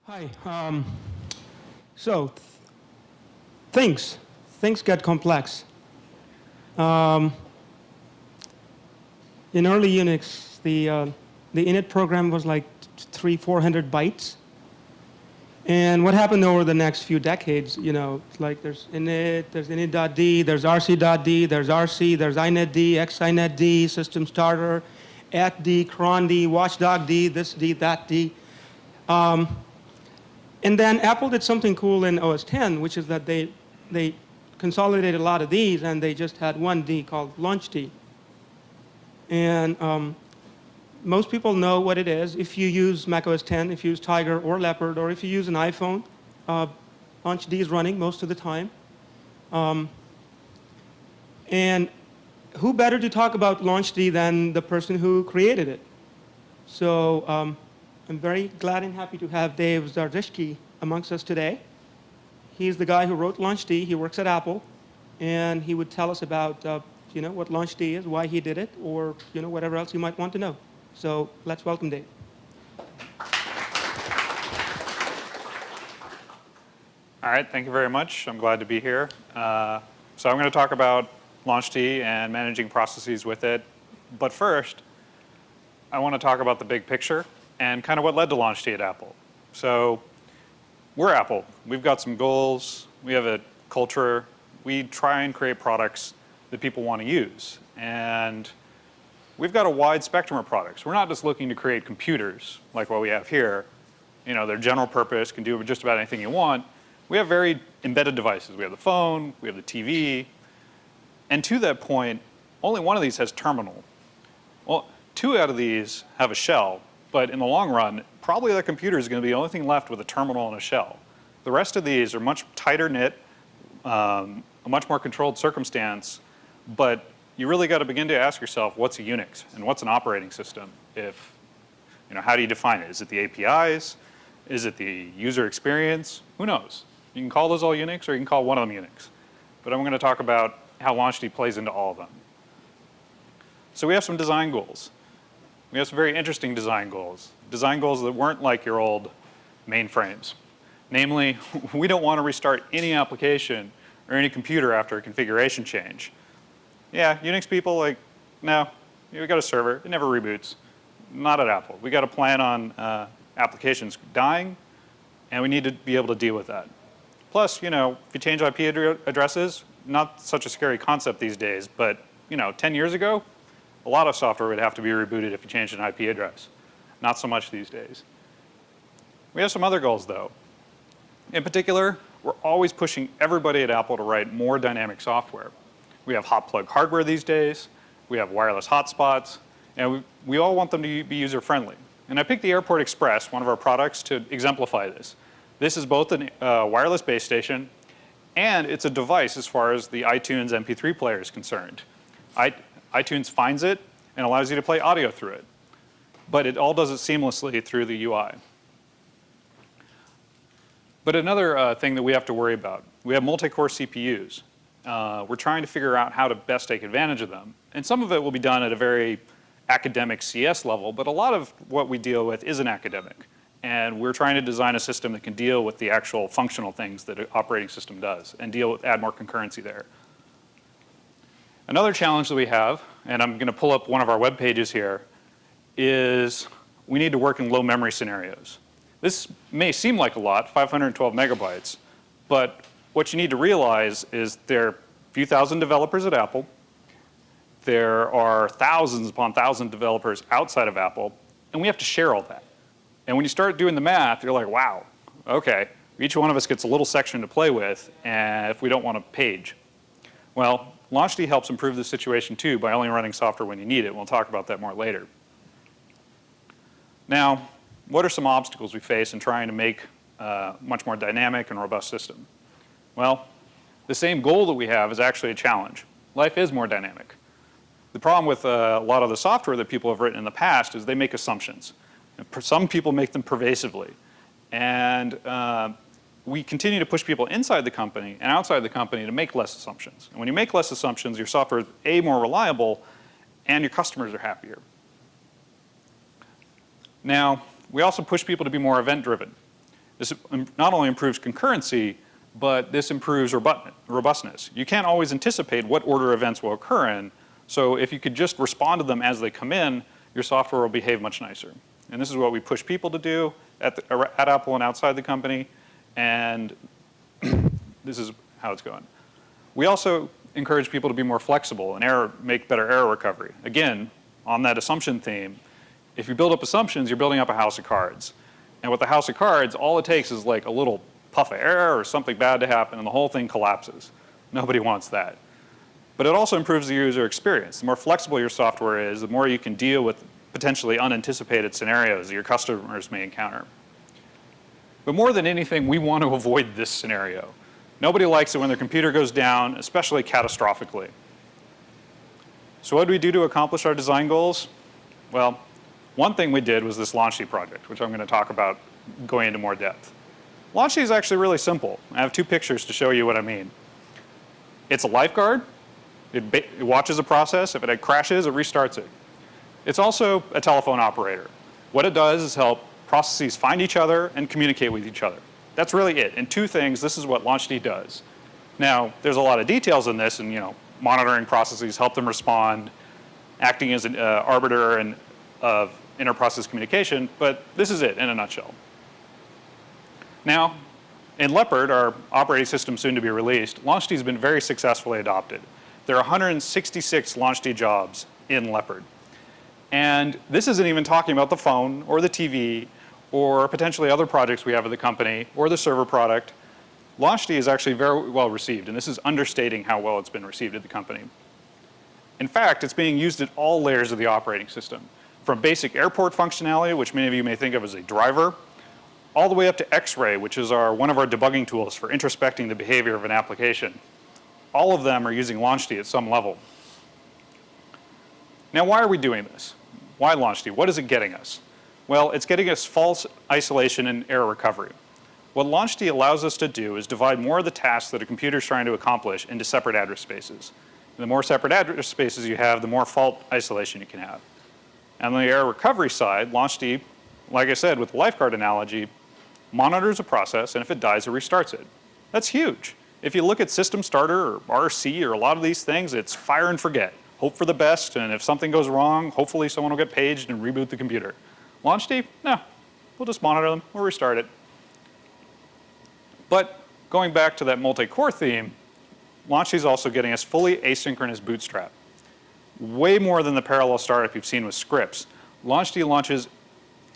Hi. So things get complex. Um, in early Unix, the init program was like 300-400 bytes. And what happened over the next few decades, it's like there's init, there's init.d, there's rc.d, there's rc, there's inetd, xinetd, system starter, atd, crond, watchdogd, this d, that d. And then Apple did something cool in OS X, which is that they consolidated a lot of these, and they just had one D called launchd. And most people know what it is. If you use Mac OS X, if you use Tiger or Leopard, or if you use an iPhone, launchd is running most of the time. And who better to talk about launchd than the person who created it? So I'm very glad and happy to have Dave Zardishki amongst us today. He's the guy who wrote launchd. He works at Apple, and he would tell us about what launchd is, why he did it, or whatever else you might want to know. So let's welcome Dave. All right, thank you very much. I'm glad to be here. So I'm going to talk about launchd and managing processes with it. But first, I want to talk about the big picture and kind of what led to launchd at Apple. So we're Apple. We've got some goals. We have a culture. We try and create products that people want to use. And we've got a wide spectrum of products. We're not just looking to create computers like what we have here. They're general purpose, can do just about anything you want. We have very embedded devices. We have the phone, we have the TV. And to that point, only one of these has terminal. Well, 2 out of these have a shell. But in the long run, probably the computer is going to be the only thing left with a terminal and a shell. The rest of these are much tighter knit, a much more controlled circumstance. But you really got to begin to ask yourself, what's a Unix and what's an operating system? How do you define it? Is it the APIs? Is it the user experience? Who knows? You can call those all Unix, or you can call one of them Unix. But I'm going to talk about how launchd plays into all of them. So we have some design goals. We have some very interesting design goals that weren't like your old mainframes. Namely, we don't want to restart any application or any computer after a configuration change. Yeah, Unix people, no, we got a server, it never reboots. Not at Apple. We got a plan on applications dying, and we need to be able to deal with that. Plus, if you change IP addresses, not such a scary concept these days, but 10 years ago, a lot of software would have to be rebooted if you changed an IP address. Not so much these days. We have some other goals, though. In particular, we're always pushing everybody at Apple to write more dynamic software. We have hot plug hardware these days. We have wireless hotspots. And we all want them to be user-friendly. And I picked the Airport Express, one of our products, to exemplify this. This is both a wireless base station, and it's a device as far as the iTunes MP3 player is concerned. iTunes finds it and allows you to play audio through it. But it all does it seamlessly through the UI. But another thing that we have to worry about, we have multi-core CPUs. We're trying to figure out how to best take advantage of them. And some of it will be done at a very academic CS level, but a lot of what we deal with isn't academic. And we're trying to design a system that can deal with the actual functional things that an operating system does and add more concurrency there. Another challenge that we have, and I'm going to pull up one of our web pages here, is we need to work in low memory scenarios. This may seem like a lot, 512 megabytes, but what you need to realize is there are a few thousand developers at Apple. There are thousands upon thousands of developers outside of Apple, and we have to share all that. And when you start doing the math, you're like, wow, okay, each one of us gets a little section to play with, and if we don't want a page. Well, launchd helps improve the situation too by only running software when you need it. We'll talk about that more later. Now, what are some obstacles we face in trying to make a much more dynamic and robust system? Well, the same goal that we have is actually a challenge. Life is more dynamic. The problem with a lot of the software that people have written in the past is they make assumptions. Some people make them pervasively. And we continue to push people inside the company and outside the company to make less assumptions. And when you make less assumptions, your software is A, more reliable, and your customers are happier. Now, we also push people to be more event-driven. This not only improves concurrency, but this improves robustness. You can't always anticipate what order events will occur in, so if you could just respond to them as they come in, your software will behave much nicer. And this is what we push people to do at Apple and outside the company, and this is how it's going. We also encourage people to be more flexible and make better error recovery. Again, on that assumption theme, if you build up assumptions, you're building up a house of cards. And with the house of cards, all it takes is like a little puff of air or something bad to happen, and the whole thing collapses. Nobody wants that. But it also improves the user experience. The more flexible your software is, the more you can deal with potentially unanticipated scenarios that your customers may encounter. But more than anything, we want to avoid this scenario. Nobody likes it when their computer goes down, especially catastrophically. So what do we do to accomplish our design goals? Well, one thing we did was this LaunchD project, which I'm going to talk about going into more depth. LaunchD is actually really simple. I have two pictures to show you what I mean. It's a lifeguard. It watches a process. If it crashes, it restarts it. It's also a telephone operator. What it does is help processes find each other and communicate with each other. That's really it. In two things, this is what LaunchD does. Now, there's a lot of details in this, and monitoring processes, help them respond, acting as an arbiter of inter-process communication, but this is it in a nutshell. Now, in Leopard, our operating system soon to be released, LaunchD has been very successfully adopted. There are 166 LaunchD jobs in Leopard. And this isn't even talking about the phone or the TV or potentially other projects we have at the company or the server product. LaunchD is actually very well received, and this is understating how well it's been received at the company. In fact, it's being used at all layers of the operating system, from basic airport functionality, which many of you may think of as a driver, all the way up to X-Ray, which is one of our debugging tools for introspecting the behavior of an application. All of them are using LaunchD at some level. Now, why are we doing this? Why LaunchD? What is it getting us? Well, it's getting us false isolation and error recovery. What LaunchD allows us to do is divide more of the tasks that a computer is trying to accomplish into separate address spaces. And the more separate address spaces you have, the more fault isolation you can have. And on the error recovery side, LaunchD, like I said, with the lifeguard analogy, monitors a process, and if it dies, it restarts it. That's huge. If you look at System Starter or RC or a lot of these things, it's fire and forget. Hope for the best, and if something goes wrong, hopefully someone will get paged and reboot the computer. LaunchD? No. We'll just monitor them. We'll restart it. But going back to that multi-core theme, LaunchD is also getting us fully asynchronous bootstrap. Way more than the parallel startup you've seen with scripts. LaunchD launches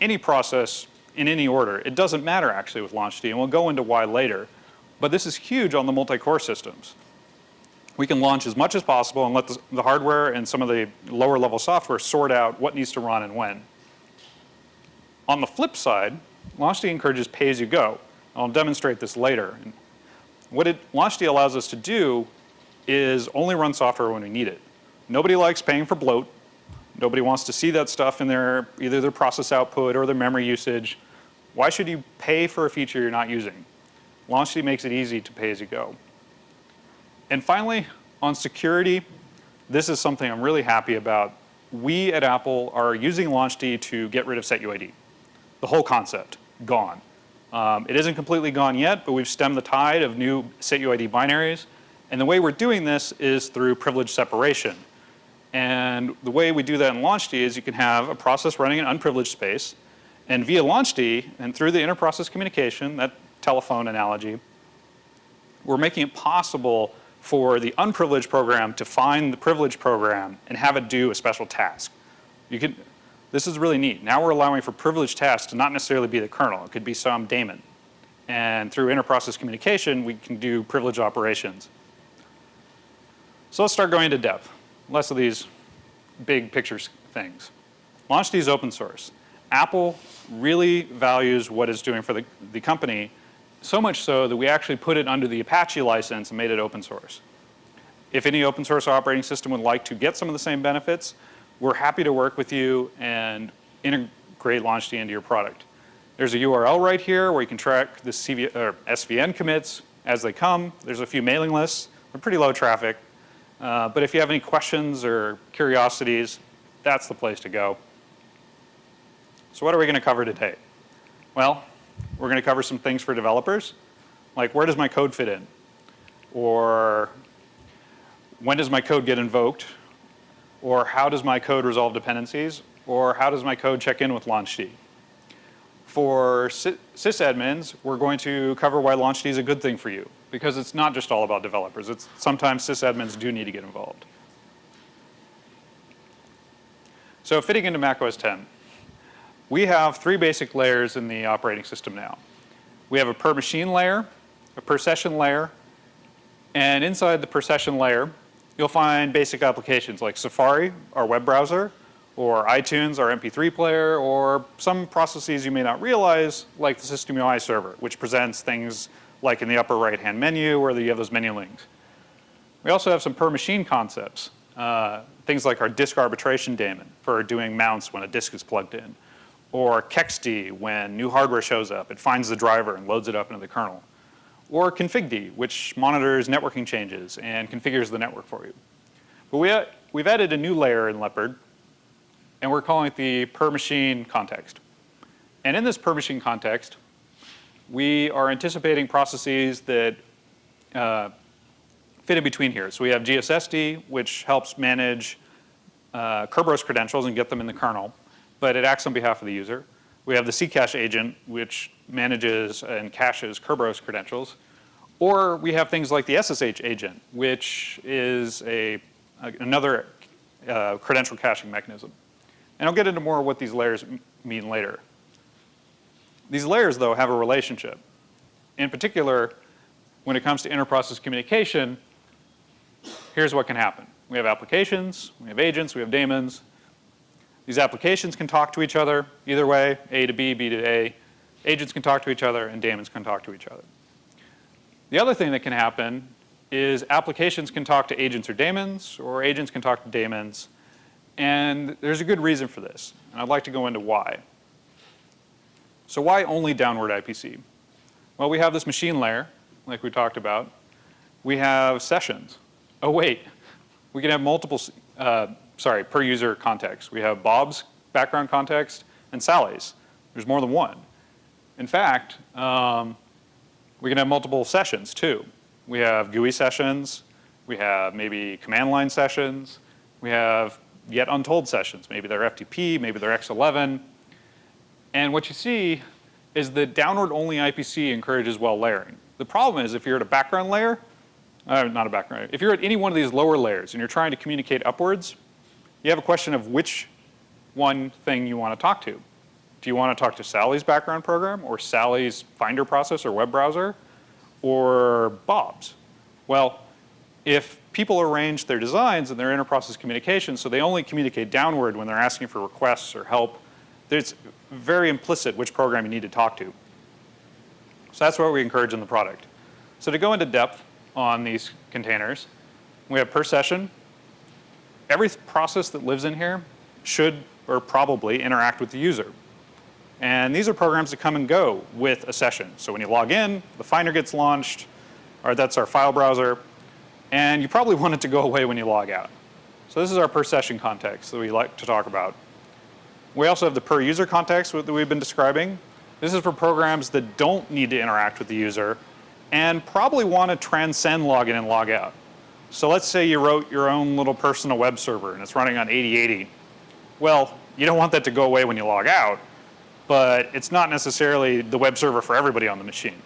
any process in any order. It doesn't matter actually with LaunchD, and we'll go into why later. But this is huge on the multi-core systems. We can launch as much as possible and let the hardware and some of the lower level software sort out what needs to run and when. On the flip side, LaunchD encourages pay-as-you-go. I'll demonstrate this later. What LaunchD allows us to do is only run software when we need it. Nobody likes paying for bloat. Nobody wants to see that stuff in either their process output or their memory usage. Why should you pay for a feature you're not using? LaunchD makes it easy to pay as you go. And finally, on security, this is something I'm really happy about. We at Apple are using LaunchD to get rid of setuid. The whole concept, gone. It isn't completely gone yet, but we've stemmed the tide of new setuid binaries. And the way we're doing this is through privilege separation. And the way we do that in LaunchD is you can have a process running in unprivileged space, and via LaunchD, and through the inter-process communication, that telephone analogy, we're making it possible for the unprivileged program to find the privileged program and have it do a special task. This is really neat. Now we're allowing for privileged tasks to not necessarily be the kernel. It could be some daemon. And through inter-process communication, we can do privileged operations. So let's start going into depth. Less of these big pictures things. LaunchD is open source. Apple really values what it's doing for the company, so much so that we actually put it under the Apache license and made it open source. If any open source operating system would like to get some of the same benefits, we're happy to work with you and integrate LaunchD into your product. There's a URL right here where you can track the SVN commits as they come. There's a few mailing lists. They're pretty low traffic. But if you have any questions or curiosities, that's the place to go. So what are we going to cover today? Well, we're we're going to cover some things for developers, like where does my code fit in? Or when does my code get invoked? Or how does my code resolve dependencies? Or how does my code check in with LaunchD? For sysadmins, we're going to cover why LaunchD is a good thing for you, because it's not just all about developers. Sometimes sysadmins do need to get involved. So fitting into macOS 10, we have 3 basic layers in the operating system now. We have a per machine layer, a per session layer, and inside the per session layer, you'll find basic applications like Safari, our web browser, or iTunes, our MP3 player, or some processes you may not realize, like the System UI server, which presents things like in the upper right-hand menu, where you have those menu links. We also have some per-machine concepts, things like our disk arbitration daemon for doing mounts when a disk is plugged in, or kexd when new hardware shows up, it finds the driver and loads it up into the kernel, or configd, which monitors networking changes and configures the network for you. But we've added a new layer in Leopard, and we're calling it the per-machine context. And in this per-machine context, we are anticipating processes that fit in between here. So we have GSSD, which helps manage Kerberos credentials and get them in the kernel, but it acts on behalf of the user. We have the Ccache agent, which manages and caches Kerberos credentials. Or we have things like the SSH agent, which is another credential caching mechanism. And I'll get into more of what these layers mean later. These layers, though, have a relationship. In particular, when it comes to inter-process communication, here's what can happen. We have applications, we have agents, we have daemons. These applications can talk to each other either way, A to B, B to A. Agents can talk to each other, and daemons can talk to each other. The other thing that can happen is applications can talk to agents or daemons, or agents can talk to daemons. And there's a good reason for this, and I'd like to go into why. So why only downward IPC? Well, we have this machine layer, like we talked about. We have sessions. Oh, wait. We can have multiple, per user context. We have Bob's background context and Sally's. There's more than one. In fact, we can have multiple sessions, too. We have GUI sessions. We have maybe command line sessions. We have yet untold sessions. Maybe they're FTP, maybe they're X11. And what you see is that downward-only IPC encourages well layering. The problem is if you're at a background layer, not a background, if you're at any one of these lower layers and you're trying to communicate upwards, you have a question of which one thing you want to talk to. Do you want to talk to Sally's background program, or Sally's Finder process or web browser, or Bob's? Well, if people arrange their designs and their inter-process communication so they only communicate downward when they're asking for requests or help, it's very implicit which program you need to talk to. So that's what we encourage in the product. So to go into depth on these containers, we have per session. Every process that lives in here should or probably interact with the user. And these are programs that come and go with a session. So when you log in, the Finder gets launched, or that's our file browser, and you probably want it to go away when you log out. So this is our per session context that we like to talk about. We also have the per user context that we've been describing. This is for programs that don't need to interact with the user and probably want to transcend login and log out. So let's say you wrote your own little personal web server and it's running on 8080. Well, you don't want that to go away when you log out, but it's not necessarily the web server for everybody on the machine.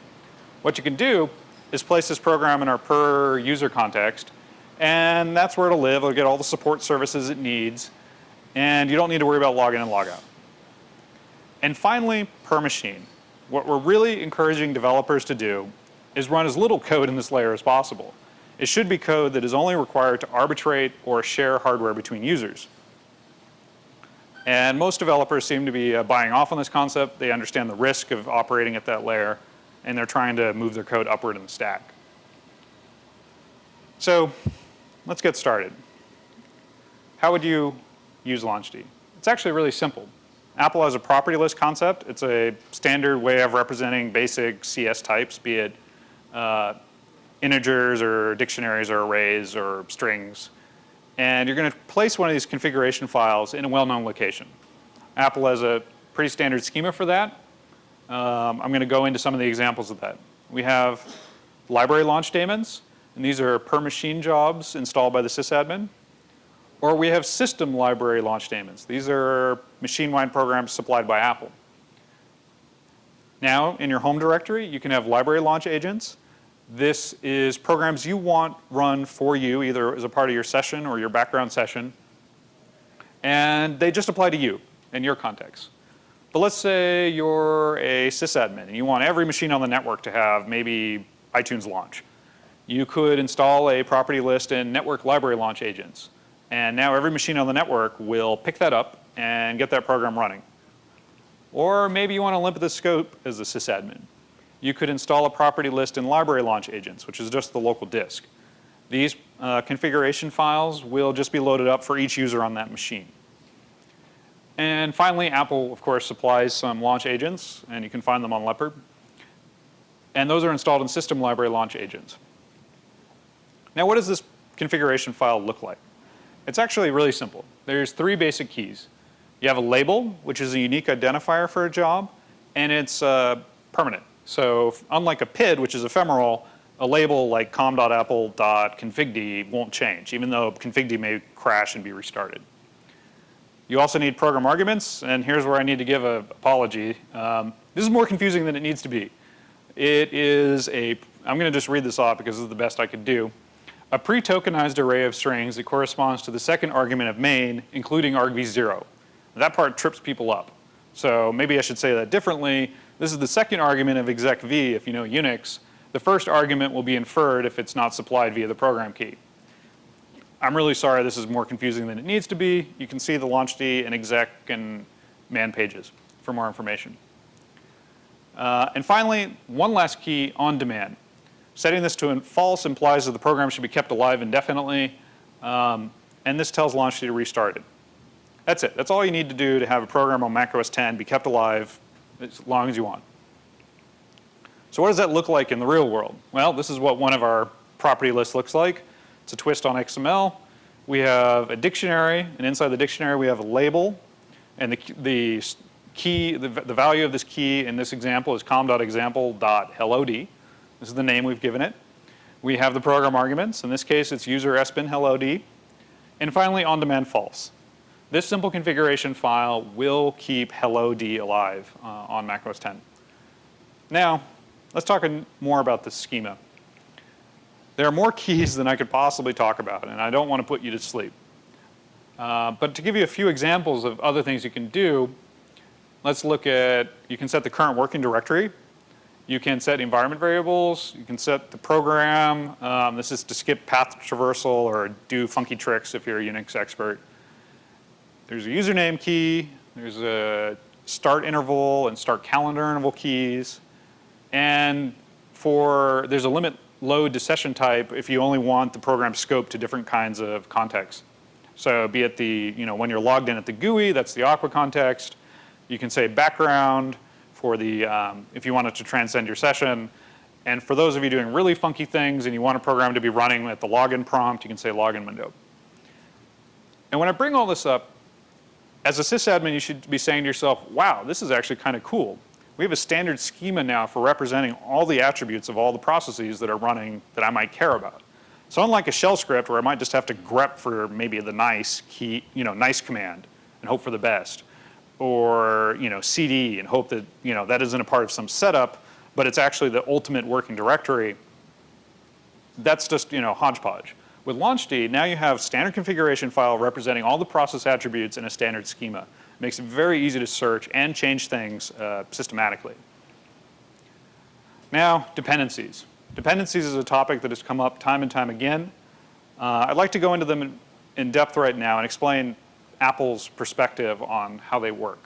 What you can do is place this program in our per user context, and that's where it'll live. It'll get all the support services it needs, and you don't need to worry about login and log out. And finally, per machine. What we're really encouraging developers to do is run as little code in this layer as possible. It should be code that is only required to arbitrate or share hardware between users. And most developers seem to be buying off on this concept. They understand the risk of operating at that layer, and they're trying to move their code upward in the stack. So let's get started. How would you use LaunchD? It's actually really simple. Apple has a property list concept. It's a standard way of representing basic CS types, be it integers or dictionaries or arrays or strings. And you're going to place one of these configuration files in a well-known location. Apple has a pretty standard schema for that. I'm going to go into some of the examples of that. We have library launch daemons, and these are per machine jobs installed by the sysadmin. Or we have system library launch daemons. These are machine-wide programs supplied by Apple. Now, in your home directory, you can have library launch agents. This is programs you want run for you, either as a part of your session or your background session. And they just apply to you and your context. But let's say you're a sysadmin and you want every machine on the network to have maybe iTunes launch. You could install a property list in network library launch agents. And now every machine on the network will pick that up and get that program running. Or maybe you want to limit the scope as a sysadmin. You could install a property list in library launch agents, which is just the local disk. These configuration files will just be loaded up for each user on that machine. And finally, Apple, of course, supplies some launch agents, and you can find them on Leopard. And those are installed in system library launch agents. Now, what does this configuration file look like? It's actually really simple. There's 3 basic keys. You have a label, which is a unique identifier for a job, and it's permanent. So unlike a PID, which is ephemeral, a label like com.apple.configd won't change, even though configd may crash and be restarted. You also need program arguments, and here's where I need to give an apology. This is more confusing than it needs to be. It is I'm going to just read this off because this is the best I could do. A pre-tokenized array of strings that corresponds to the second argument of main, including argv0. That part trips people up. So maybe I should say that differently. This is the second argument of exec v if you know Unix. The first argument will be inferred if it's not supplied via the program key. I'm really sorry this is more confusing than it needs to be. You can see the launch D and exec and man pages for more information. And finally, one last key, on demand. Setting this to false implies that the program should be kept alive indefinitely, and this tells launch D to restart it. That's it. That's all you need to do to have a program on Mac OS X be kept alive as long as you want. So what does that look like in the real world? Well, this is what one of our property lists looks like. It's a twist on XML. We have a dictionary, and inside the dictionary we have a label, and the key, the value of this key in this example is com.example.hellod. This is the name we've given it. We have the program arguments. In this case, it's user sbin hellod. And finally, on-demand false. This simple configuration file will keep hellod alive on Mac OS X. Now, let's talk more about the schema. There are more keys than I could possibly talk about, and I don't want to put you to sleep. But to give you a few examples of other things you can do, let's look at, you can set the current working directory. You can set environment variables. You can set the program. This is to skip path traversal or do funky tricks if you're a Unix expert. There's a username key. There's a start interval and start calendar interval keys. And there's a limit load to session type if you only want the program scope to different kinds of contexts. So be it when you're logged in at the GUI, that's the Aqua context. You can say background for if you want it to transcend your session. And for those of you doing really funky things and you want a program to be running at the login prompt, you can say login window. And when I bring all this up, as a sysadmin, you should be saying to yourself, wow, this is actually kind of cool. We have a standard schema now for representing all the attributes of all the processes that are running that I might care about. So unlike a shell script where I might just have to grep for maybe the nice key, nice command and hope for the best, or cd and hope that that isn't a part of some setup, but it's actually the ultimate working directory. That's just hodgepodge. With LaunchD, now you have standard configuration file representing all the process attributes in a standard schema. It makes it very easy to search and change things systematically. Now, dependencies. Dependencies is a topic that has come up time and time again. I'd like to go into them in depth right now and explain Apple's perspective on how they work.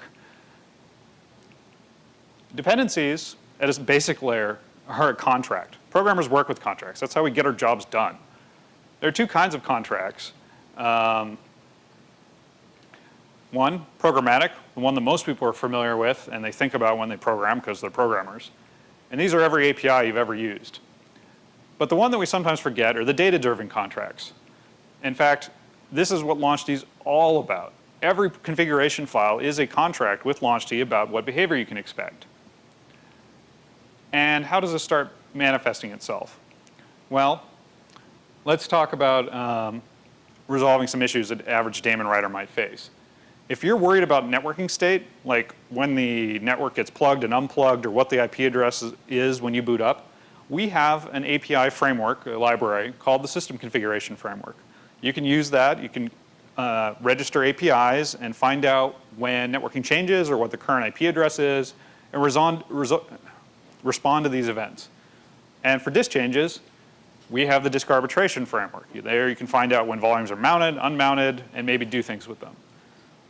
Dependencies, at its basic layer, are a contract. Programmers work with contracts. That's how we get our jobs done. There are 2 kinds of contracts. One, programmatic, the one that most people are familiar with and they think about when they program because they're programmers. And these are every API you've ever used. But the one that we sometimes forget are the data-driven contracts. In fact, this is what LaunchD is all about. Every configuration file is a contract with LaunchD about what behavior you can expect. And how does this start manifesting itself? Well, let's talk about resolving some issues that average daemon writer might face. If you're worried about networking state, like when the network gets plugged and unplugged or what the IP address is when you boot up, we have an API framework, a library, called the System Configuration Framework. You can use that. You can register APIs and find out when networking changes or what the current IP address is and respond to these events. And for disk changes, we have the disk arbitration framework. There you can find out when volumes are mounted, unmounted, and maybe do things with them.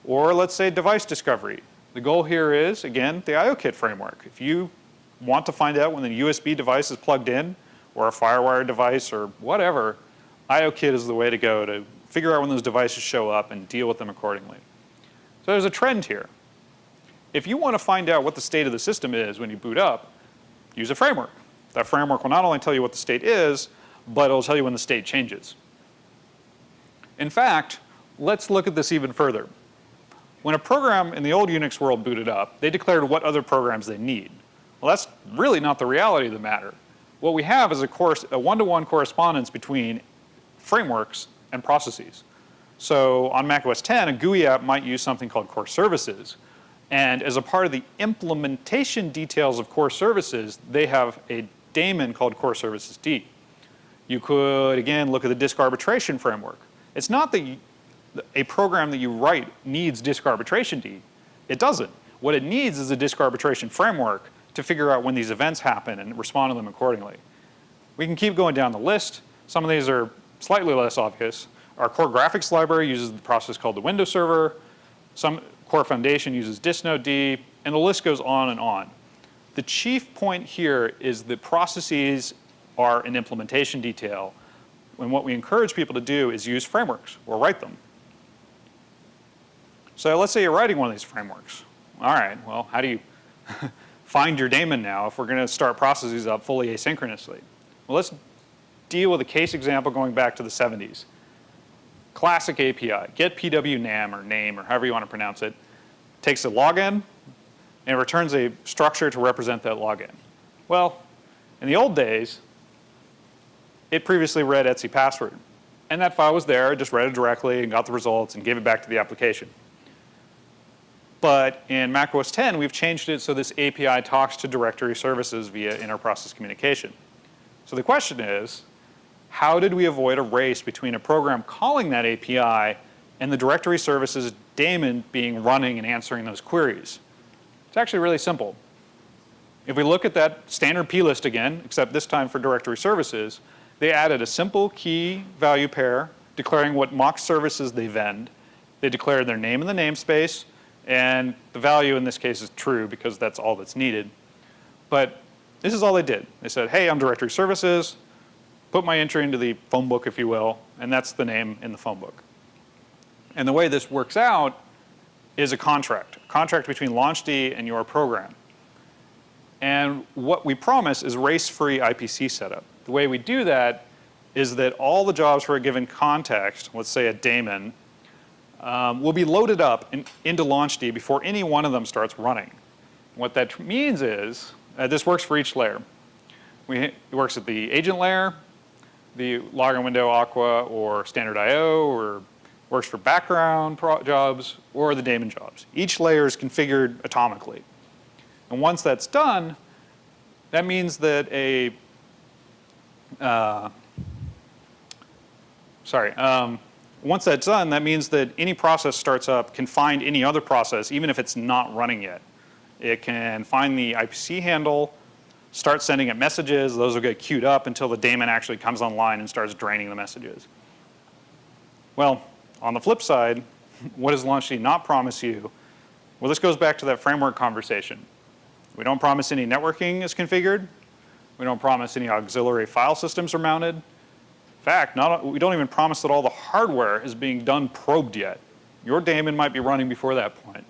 Or let's say device discovery. The goal here is, again, the IOKit framework. If you want to find out when the USB device is plugged in, or a FireWire device, or whatever, IOKit is the way to go to figure out when those devices show up and deal with them accordingly. So there's a trend here. If you want to find out what the state of the system is when you boot up, use a framework. That framework will not only tell you what the state is, but it'll tell you when the state changes. In fact, let's look at this even further. When a program in the old Unix world booted up, they declared what other programs they need. Well, that's really not the reality of the matter. What we have is a one-to-one correspondence between frameworks and processes. So on macOS 10, a GUI app might use something called core services. And as a part of the implementation details of core services, they have a daemon called core services D. You could, again, look at the disk arbitration framework. It's not that a program that you write needs disk arbitration D. It doesn't. What it needs is a disk arbitration framework to figure out when these events happen and respond to them accordingly. We can keep going down the list. Some of these are slightly less obvious. Our core graphics library uses the process called the Windows server. Some core foundation uses distnode, and the list goes on and on. The chief point here is that processes are an implementation detail, and what we encourage people to do is use frameworks or write them. So let's say you're writing one of these frameworks. All right, well, how do you find your daemon now if we're going to start processes up fully asynchronously? Well, let's deal with a case example going back to the 70s. Classic API, get pwnam or name or however you want to pronounce it, takes a login and returns a structure to represent that login. Well, in the old days, it previously read etc password. And that file was there, it just read it directly and got the results and gave it back to the application. But in macOS 10, we've changed it so this API talks to directory services via inter-process communication. So the question is, how did we avoid a race between a program calling that API and the directory services daemon being running and answering those queries? It's actually really simple. If we look at that standard plist again, except this time for directory services, they added a simple key value pair declaring what mock services they vend. They declared their name in the namespace, and the value in this case is true because that's all that's needed. But this is all they did. They said, hey, I'm directory services, put my entry into the phone book, if you will, and that's the name in the phone book. And the way this works out is a contract between LaunchD and your program. And what we promise is race-free IPC setup. The way we do that is that all the jobs for a given context, let's say a daemon, will be loaded up into LaunchD before any one of them starts running. What that means is, this works for each layer. It works at the agent layer, the login window, Aqua, or standard IO, or works for background jobs, or the daemon jobs. Each layer is configured atomically. And once that's done, that means that once that's done, that means that any process starts up can find any other process, even if it's not running yet. It can find the IPC handle, start sending it messages. Those will get queued up until the daemon actually comes online and starts draining the messages. Well, on the flip side, what does LaunchD not promise you? Well, this goes back to that framework conversation. We don't promise any networking is configured. We don't promise any auxiliary file systems are mounted. In fact, we don't even promise that all the hardware is being done probed yet. Your daemon might be running before that point.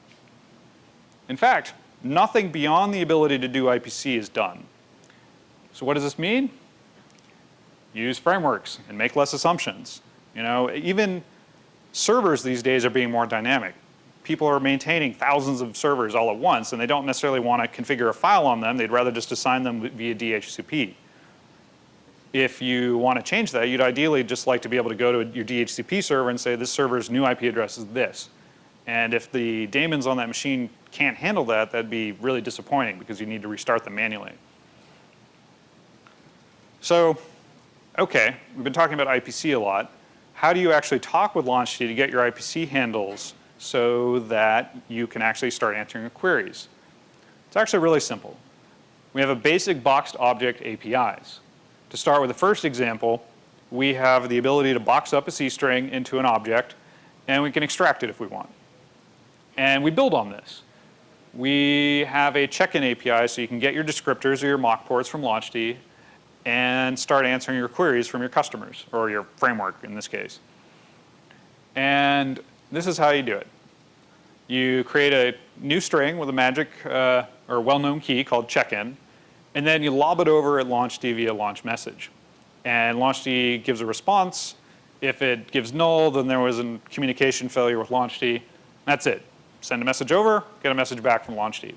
In fact, nothing beyond the ability to do IPC is done. So what does this mean? Use frameworks and make less assumptions. You know, even servers these days are being more dynamic. people are maintaining thousands of servers all at once, and they don't necessarily want to configure a file on them. They'd rather just assign them via DHCP. If you want to change that, you'd ideally just like to be able to go to your DHCP server and say, this server's new IP address is this. And if the daemons on that machine can't handle that, that'd be really disappointing because you need to restart them manually. So, okay, we've been talking about IPC a lot. How do you actually talk with LaunchD to get your IPC handles so that you can actually start answering queries? It's actually really simple. We have a basic boxed object APIs. To start with the first example, we have the ability to box up a C string into an object, and we can extract it if we want. And we build on this. We have a check-in API, so you can get your descriptors or your mock ports from LaunchD and start answering your queries from your customers, or your framework in this case. And this is how you do it. You create a new string with a magic or well-known key called check-in, and then you lob it over at LaunchD via launch message. And LaunchD gives a response. If it gives null, then there was a communication failure with LaunchD. That's it. Send a message over, get a message back from LaunchD.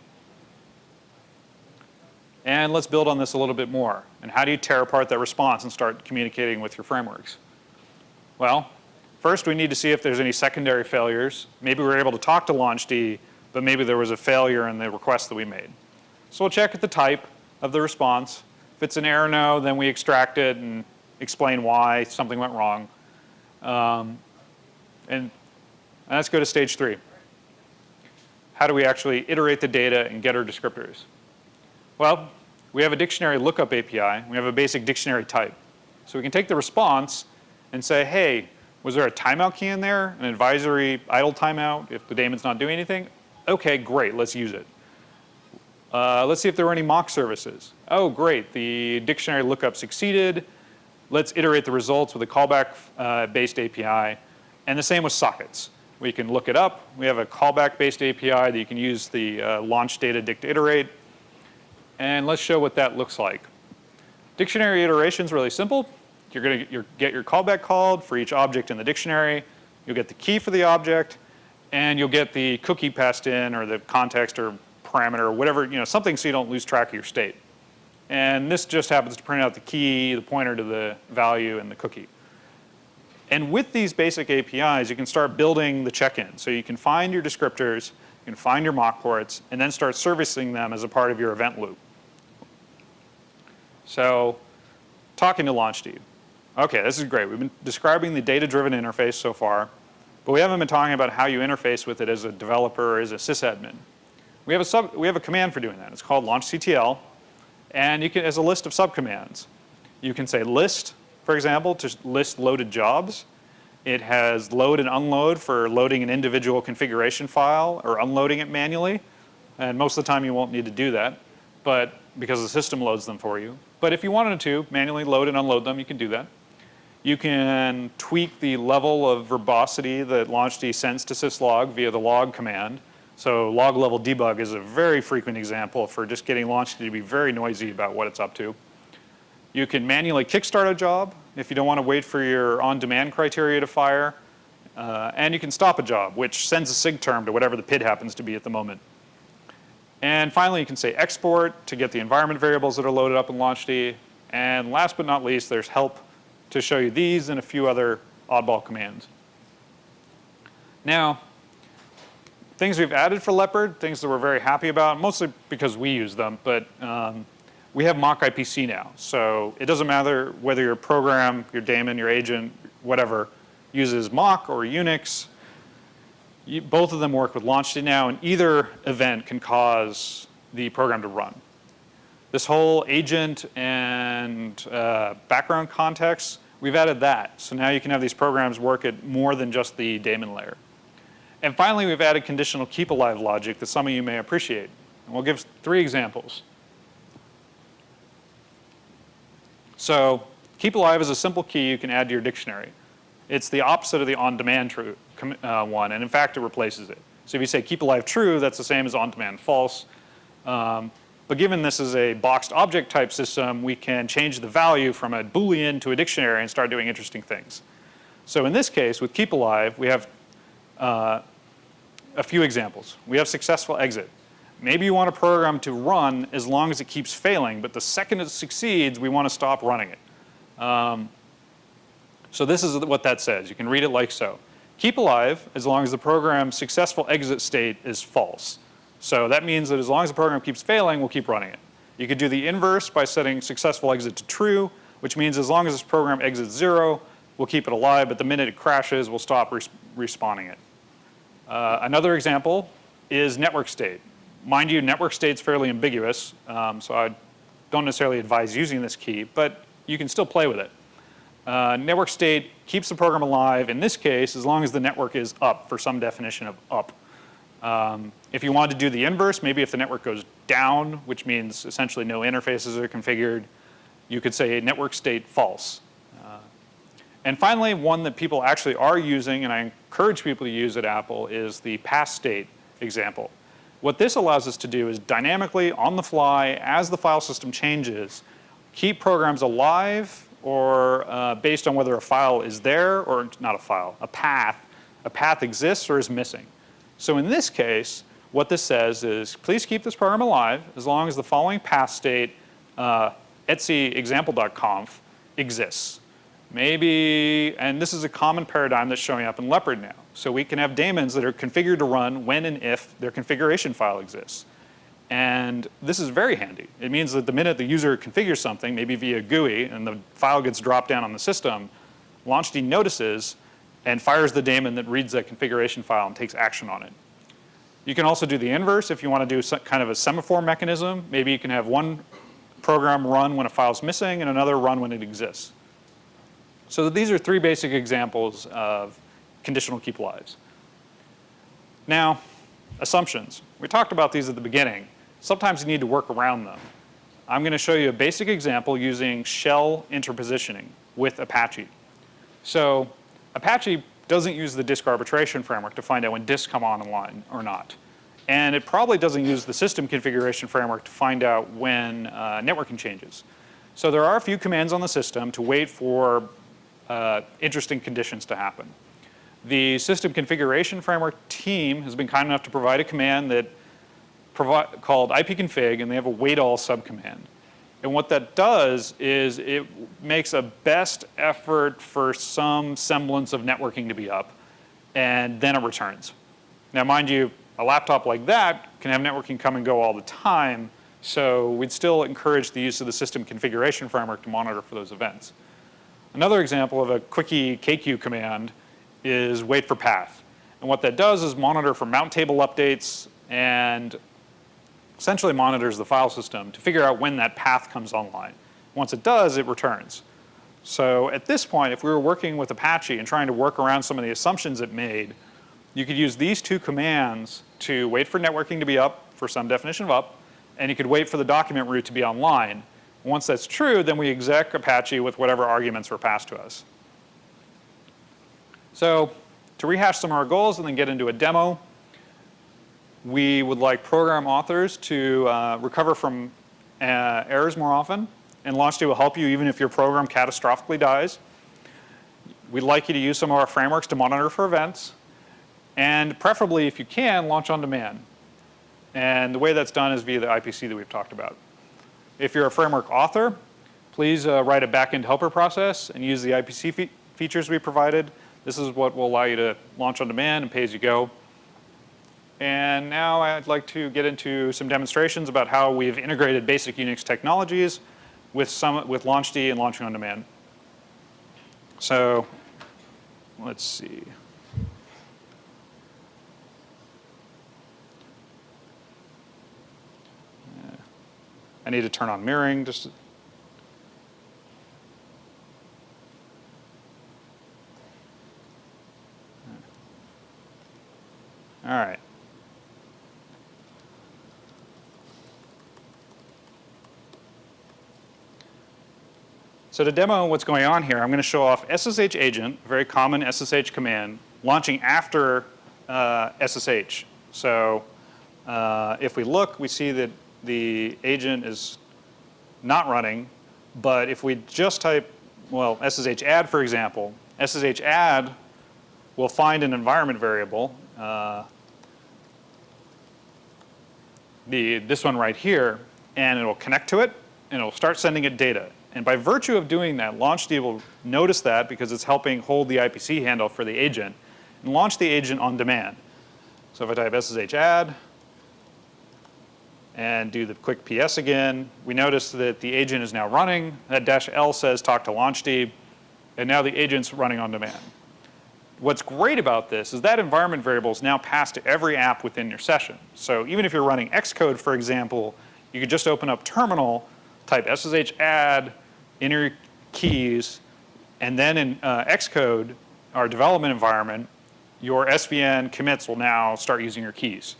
And let's build on this a little bit more. And how do you tear apart that response and start communicating with your frameworks? Well, first we need to see if there's any secondary failures. Maybe we were able to talk to LaunchD, but maybe there was a failure in the request that we made. So we'll check at the type of the response. If it's an error no, then we extract it and explain why something went wrong. And let's go to stage 3. How do we actually iterate the data and get our descriptors? Well, we have a dictionary lookup API. We have a basic dictionary type. So we can take the response and say, hey, was there a timeout key in there, an advisory idle timeout if the daemon's not doing anything? OK, great, let's use it. Let's see if there were any mock services. Oh, great, the dictionary lookup succeeded. Let's iterate the results with a callback-based API. And the same with sockets. We can look it up. We have a callback-based API that you can use the launch data dict iterate. And let's show what that looks like. Dictionary iteration is really simple. You're going to get your callback called for each object in the dictionary. You'll get the key for the object, and you'll get the cookie passed in, or the context or parameter, or whatever, something so you don't lose track of your state. And this just happens to print out the key, the pointer to the value, and the cookie. And with these basic APIs, you can start building the check-in. So you can find your descriptors, you can find your mock ports, and then start servicing them as a part of your event loop. So talking to LaunchD. OK, this is great. We've been describing the data-driven interface so far, but we haven't been talking about how you interface with it as a developer or as a sysadmin. We have a command for doing that. It's called launchctl, and you can, as a list of subcommands. You can say list, for example, to list loaded jobs. It has load and unload for loading an individual configuration file or unloading it manually. And most of the time you won't need to do that, but because the system loads them for you. But if you wanted to manually load and unload them, you can do that. You can tweak the level of verbosity that LaunchD sends to syslog via the log command. So log level debug is a very frequent example for just getting LaunchD to be very noisy about what it's up to. You can manually kickstart a job if you don't want to wait for your on-demand criteria to fire. And you can stop a job, which sends a sig term to whatever the PID happens to be at the moment. And finally, you can say export to get the environment variables that are loaded up in LaunchD. And last but not least, there's help to show you these and a few other oddball commands. Now, things we've added for Leopard, things that we're very happy about, mostly because we use them, but we have mock IPC now. So it doesn't matter whether your program, your daemon, your agent, whatever, uses mock or Unix. Both of them work with LaunchD now, and either event can cause the program to run. This whole agent and background context, we've added that. So now you can have these programs work at more than just the daemon layer. And finally, we've added conditional keep alive logic that some of you may appreciate. And we'll give 3 examples. So keep alive is a simple key you can add to your dictionary. It's the opposite of the on-demand true one, and in fact, it replaces it. So if you say keep alive true, that's the same as on-demand false. But given this is a boxed object type system, we can change the value from a Boolean to a dictionary and start doing interesting things. So in this case, with keep alive, we have a few examples. We have successful exit. Maybe you want a program to run as long as it keeps failing, but the second it succeeds, we want to stop running it. So this is what that says. You can read it like so. Keep alive as long as the program's successful exit state is false. So that means that as long as the program keeps failing, we'll keep running it. You could do the inverse by setting successful exit to true, which means as long as this program exits 0, we'll keep it alive, but the minute it crashes, we'll stop respawning it. Another example is network state. Mind you, network state's fairly ambiguous, so I don't necessarily advise using this key, but you can still play with it. Network state keeps the program alive, in this case, as long as the network is up for some definition of up. If you want to do the inverse, maybe if the network goes down, which means essentially no interfaces are configured, you could say network state false. And finally, one that people actually are using, and I encourage people to use at Apple, is the past state example. What this allows us to do is dynamically, on the fly, as the file system changes, keep programs alive or based on whether a file is there or not a file, a path exists or is missing. So in this case, what this says is, please keep this program alive as long as the following path state, etc example.conf, exists. Maybe, and this is a common paradigm that's showing up in Leopard now. So we can have daemons that are configured to run when and if their configuration file exists. And this is very handy. It means that the minute the user configures something, maybe via GUI, and the file gets dropped down on the system, launchd notices and fires the daemon that reads that configuration file and takes action on it. You can also do the inverse if you want to do some kind of a semaphore mechanism. Maybe you can have one program run when a file's missing and another run when it exists. So these are 3 basic examples of conditional keep alives. Now, assumptions. We talked about these at the beginning. Sometimes you need to work around them. I'm going to show you a basic example using shell interpositioning with Apache. So Apache doesn't use the disk arbitration framework to find out when disks come online or not. And it probably doesn't use the system configuration framework to find out when networking changes. So there are a few commands on the system to wait for interesting conditions to happen. The system configuration framework team has been kind enough to provide a command that called ipconfig, and they have a wait all subcommand. And what that does is it makes a best effort for some semblance of networking to be up, and then it returns. Now, mind you, a laptop like that can have networking come and go all the time, so we'd still encourage the use of the system configuration framework to monitor for those events. Another example of a quickie KQ command is wait for path. And what that does is monitor for mount table updates and essentially monitors the file system to figure out when that path comes online. Once it does, it returns. So at this point, if we were working with Apache and trying to work around some of the assumptions it made, you could use these 2 commands to wait for networking to be up for some definition of up, and you could wait for the document root to be online. Once that's true, then we exec Apache with whatever arguments were passed to us. So to rehash some of our goals and then get into a demo, we would like program authors to recover from errors more often, and launchd will help you even if your program catastrophically dies. We'd like you to use some of our frameworks to monitor for events, and preferably, if you can, launch on demand. And the way that's done is via the IPC that we've talked about. If you're a framework author, please write a backend helper process and use the IPC features we provided. This is what will allow you to launch on demand and pay as you go. And now I'd like to get into some demonstrations about how we've integrated basic Unix technologies with launchd and launching on demand. So let's see. I need to turn on mirroring just. All right. So to demo what's going on here, I'm going to show off SSH agent, a very common SSH command, launching after SSH. So if we look, we see that the agent is not running, but if we just type, well, SSH add, for example, SSH add will find an environment variable this one right here, and it'll connect to it, and it'll start sending it data. And by virtue of doing that, LaunchD will notice that because it's helping hold the IPC handle for the agent, and launch the agent on demand. So if I type SSH add, and do the quick PS again, we notice that the agent is now running. That -L says talk to LaunchD, and now the agent's running on demand. What's great about this is that environment variable is now passed to every app within your session. So even if you're running Xcode, for example, you could just open up terminal, type SSH add, enter your keys, and then in Xcode, our development environment, your SVN commits will now start using your keys.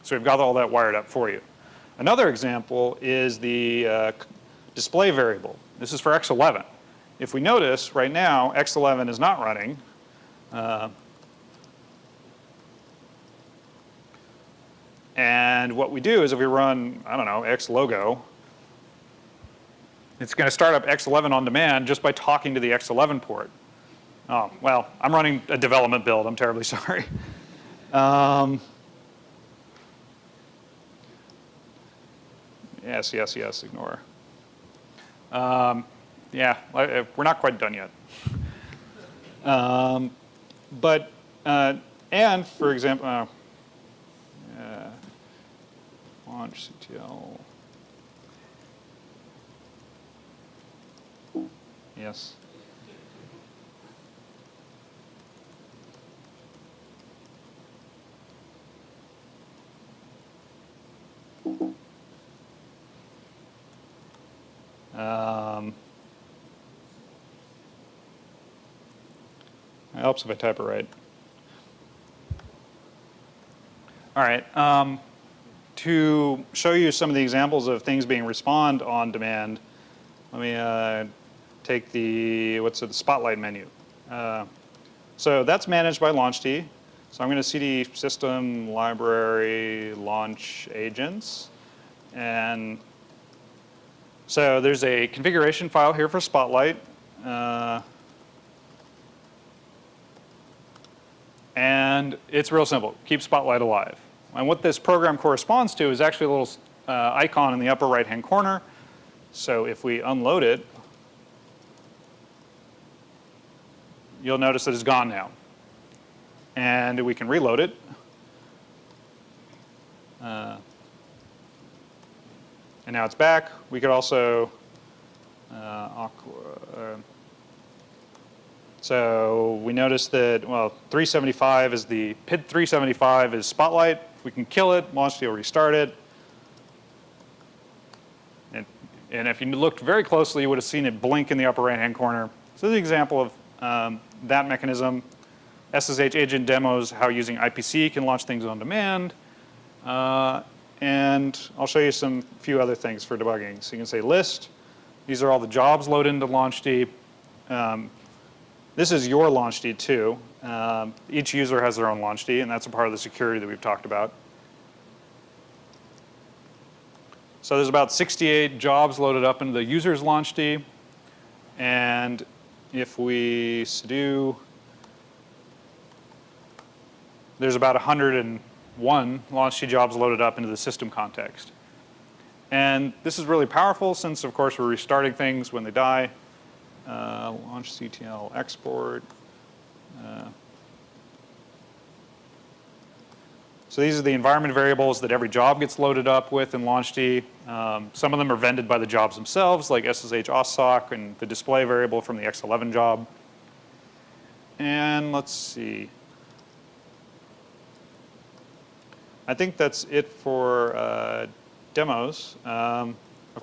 So we've got all that wired up for you. Another example is the display variable. This is for X11. If we notice, right now, X11 is not running. And what we do is if we run, I don't know, X logo, it's going to start up X11 on demand just by talking to the X11 port. Oh, well, I'm running a development build. I'm terribly sorry. Yes, yes, yes, ignore. Yeah, we're not quite done yet. And for example, launch CTL. Yes. It helps if I type it right. All right. To show you some of the examples of things being respond on demand, let me take the spotlight menu. So that's managed by LaunchD. So I'm going to cd system library launch agents, and so there's a configuration file here for Spotlight. And it's real simple. Keep Spotlight alive. And what this program corresponds to is actually a little icon in the upper right-hand corner. So if we unload it, you'll notice that it's gone now. And we can reload it. And now it's back. We could also, so we notice that, well, 375 is the, PID 375 is Spotlight. We can kill it, LaunchD will restart it. And if you looked very closely, you would have seen it blink in the upper right-hand corner. So this is an example of that mechanism. SSH agent demos how using IPC can launch things on demand. And I'll show you some few other things for debugging. So you can say list. These are all the jobs loaded into LaunchD. This is your LaunchD too. Each user has their own LaunchD, and that's a part of the security that we've talked about. So there's about 68 jobs loaded up into the user's LaunchD. And if we sudo, there's about 101 LaunchD jobs loaded up into the system context. And this is really powerful since, of course, we're restarting things when they die. Launch CTL export. So these are the environment variables that every job gets loaded up with in LaunchD. Some of them are vended by the jobs themselves, like SSH authsock and the display variable from the X11 job. And let's see. I think that's it for demos. Of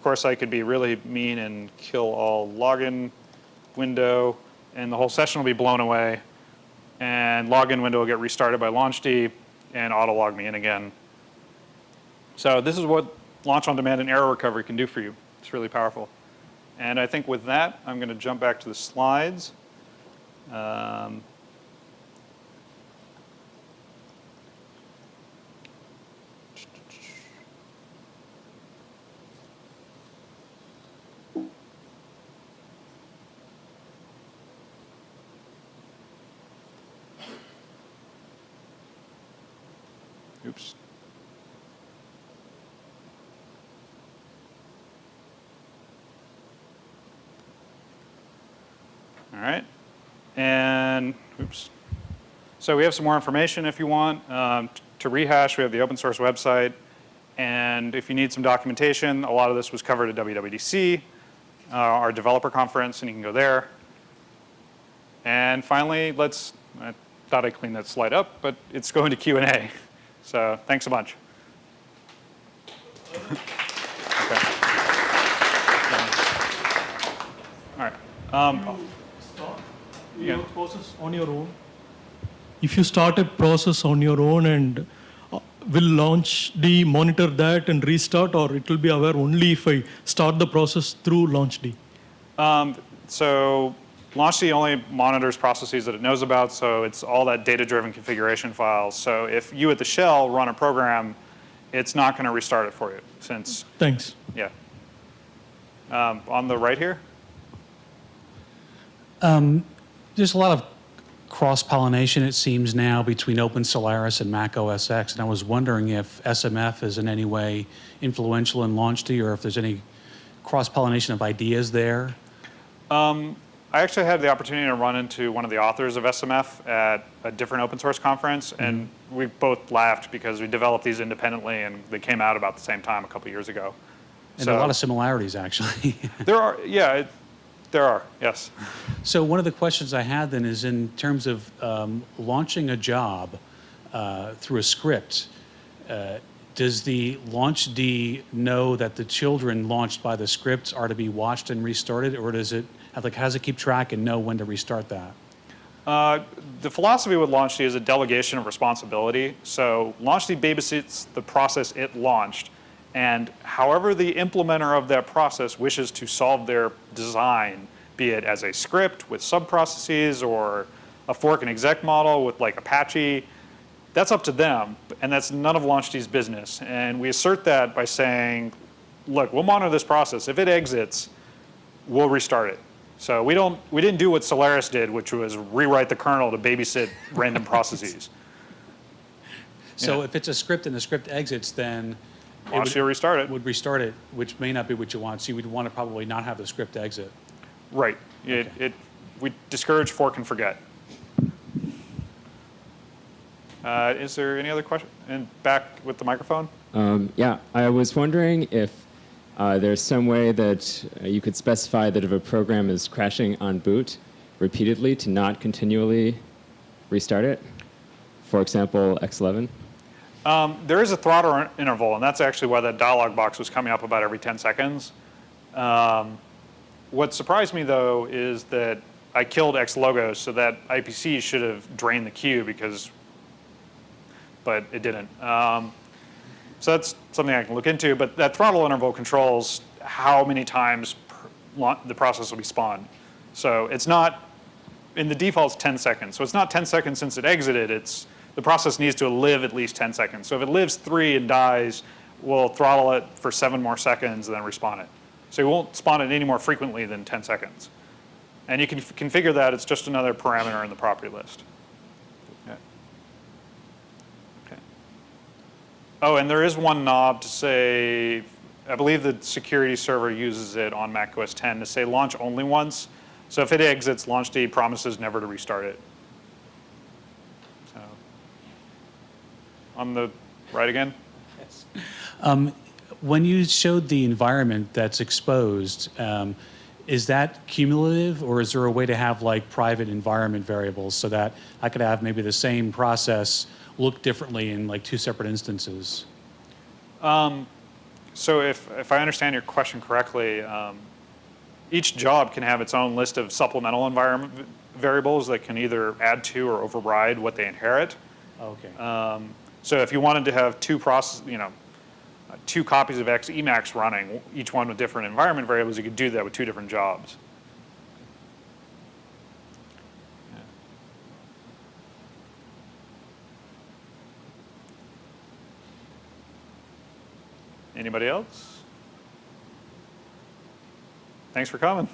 course, I could be really mean and kill all login window, and the whole session will be blown away. And login window will get restarted by LaunchD and auto-log me in again. So this is what launch on demand and error recovery can do for you. It's really powerful. And I think with that, I'm going to jump back to the slides. Oops. All right. And, oops. So we have some more information if you want. To rehash, we have the open source website. And if you need some documentation, a lot of this was covered at WWDC, our developer conference, and you can go there. And finally, I thought I cleaned that slide up, but it's going to Q&A. So thanks a bunch. Okay. All right. Yeah. Process on your own. If you start a process on your own and will launchd monitor that and restart, or it will be aware only if I start the process through launchd? So launchd only monitors processes that it knows about, so it's all that data-driven configuration files. So if you at the shell run a program, it's not going to restart it for you, since, Thanks. yeah. On the right here? There's a lot of cross-pollination, it seems now, between Open Solaris and Mac OS X, and I was wondering if SMF is in any way influential in launchd, or if there's any cross-pollination of ideas there. I actually had the opportunity to run into one of the authors of SMF at a different open source conference, and we both laughed because we developed these independently, and they came out about the same time a couple years ago. And a lot of similarities, actually. There are, yeah, there are, yes. So one of the questions I had then is in terms of launching a job through a script, does the launchd know that the children launched by the script are to be watched and restarted, or does it how does it keep track and know when to restart that? The philosophy with launchd is a delegation of responsibility. So launchd babysits the process it launched, and however the implementer of that process wishes to solve their design, be it as a script with sub-processes or a fork and exec model with like Apache, that's up to them, and that's none of launchd's business. And we assert that by saying, look, we'll monitor this process. If it exits, we'll restart it. So we didn't do what Solaris did, which was rewrite the kernel to babysit random processes. So Yeah. if it's a script and the script exits, then Launchd will restart it. would restart it, which may not be what you want. So you would want to probably not have the script exit. Right. We discourage fork and forget. Is there any other question? And back with the microphone. Yeah, I was wondering if there's some way that you could specify that if a program is crashing on boot repeatedly to not continually restart it. For example, X11. There is a throttle interval, and that's actually why that dialog box was coming up about every 10 seconds. What surprised me, though, is that I killed X logos, so that IPC should have drained the queue but it didn't. So that's something I can look into, but that throttle interval controls how many times the process will be spawned. So it's not, in the default, it's 10 seconds. So it's not 10 seconds since it exited, the process needs to live at least 10 seconds. So if it lives 3 and dies, we'll throttle it for 7 more seconds and then respawn it. So you won't spawn it any more frequently than 10 seconds. And you can configure that, it's just another parameter in the property list. Yeah. Okay. Oh, and there is one knob to say, I believe the security server uses it on Mac OS X to say launch only once. So if it exits, launchd promises never to restart it. So, on the right again? Yes. When you showed the environment that's exposed, is that cumulative, or is there a way to have like private environment variables so that I could have maybe the same process look differently in like 2 separate instances? So if I understand your question correctly, each job can have its own list of supplemental environment variables that can either add to or override what they inherit. Okay. So if you wanted to have 2 copies of X Emacs running, each one with different environment variables, you could do that with 2 different jobs. Yeah. Anybody else? Thanks for coming.